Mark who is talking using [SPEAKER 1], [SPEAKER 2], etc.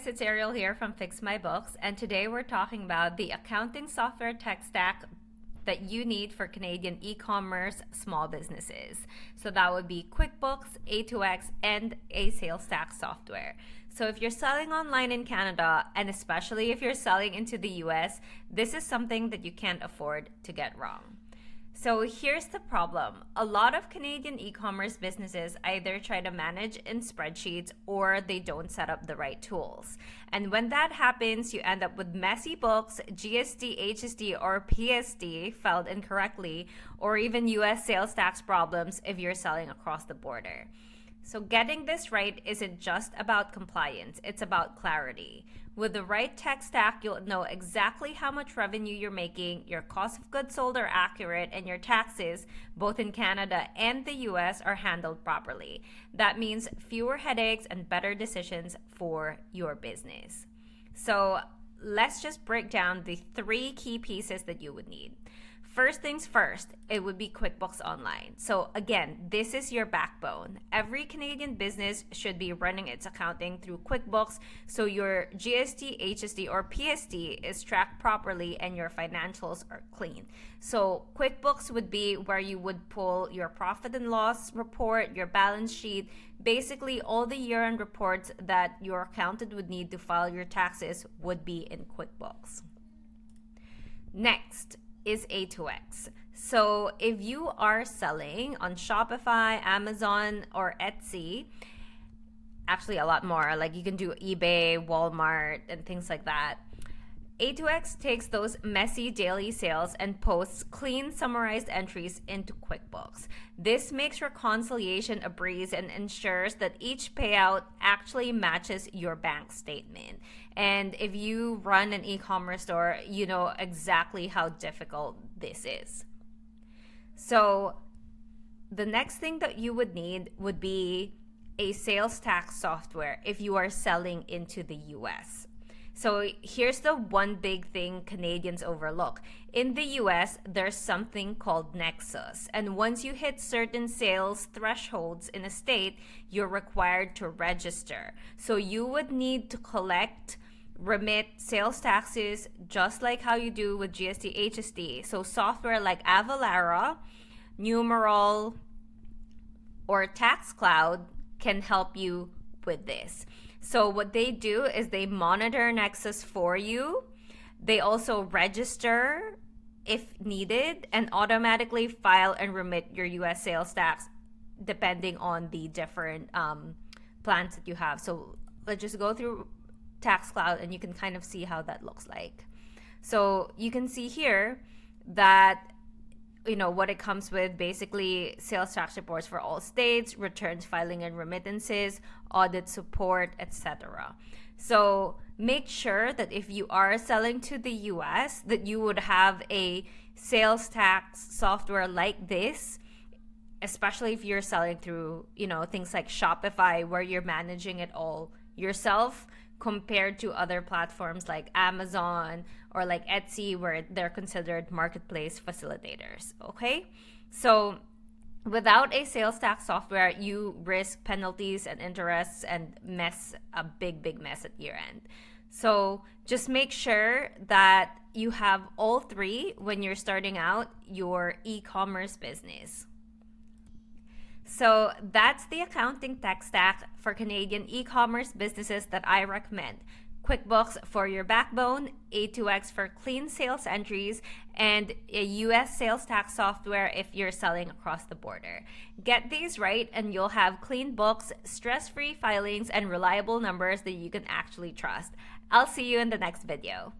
[SPEAKER 1] guys, it's Ariel here from Fix My Books, and today we're talking about the accounting software tech stack that you need for Canadian e-commerce small businesses. So that would be QuickBooks, A2X, and a sales tax software. So if you're selling online in Canada, and especially if you're selling into the US, this is something that you can't afford to get wrong. So here's the problem. A lot of Canadian e-commerce businesses either try to manage in spreadsheets or they don't set up the right tools. And when that happens, you end up with messy books, GST, HST, or PST filed incorrectly, or even US sales tax problems if you're selling across the border. So getting this right isn't just about compliance, it's about clarity. With the right tech stack, you'll know exactly how much revenue you're making, your cost of goods sold are accurate, and your taxes, both in Canada and the US, are handled properly. That means fewer headaches and better decisions for your business. So let's just break down the 3 key pieces that you would need. First things first, it would be QuickBooks Online. So again, this is your backbone. Every Canadian business should be running its accounting through QuickBooks so your GST, HST, or PST is tracked properly and your financials are clean. So QuickBooks would be where you would pull your profit and loss report, your balance sheet, basically all the year-end reports that your accountant would need to file your taxes would be in QuickBooks. Next is A2X. So if you are selling on Shopify, Amazon, or Etsy, actually a lot more, like you can do eBay, Walmart, and things like that. A2X takes those messy daily sales and posts clean summarized entries into QuickBooks. This makes reconciliation a breeze and ensures that each payout actually matches your bank statement. And if you run an e-commerce store, you know exactly how difficult this is. So the next thing that you would need would be a sales tax software if you are selling into the US. So here's the one big thing Canadians overlook. In the US, there's something called nexus. And once you hit certain sales thresholds in a state, you're required to register. So you would need to collect, remit sales taxes just like how you do with GST, HST. So software like Avalara, Numeral, or TaxCloud can help you with this. So what they do is they monitor Nexus for you. They also register if needed and automatically file and remit your US sales tax depending on the different plans that you have. So let's just go through TaxCloud and you can kind of see how that looks like. So you can see here that what it comes with, basically sales tax reports for all states, returns filing and remittances, audit support, etc. So make sure that if you are selling to the US, that you would have a sales tax software like this, especially if you're selling through, things like Shopify where you're managing it all yourself, compared to other platforms like Amazon or like Etsy where they're considered marketplace facilitators, okay? So without a sales tax software, you risk penalties and interests and a big mess at year end. So just make sure that you have all 3 when you're starting out your e-commerce business. So that's the accounting tech stack for Canadian e-commerce businesses that I recommend. QuickBooks for your backbone, A2X for clean sales entries, and a US sales tax software if you're selling across the border. Get these right and you'll have clean books, stress-free filings, and reliable numbers that you can actually trust. I'll see you in the next video.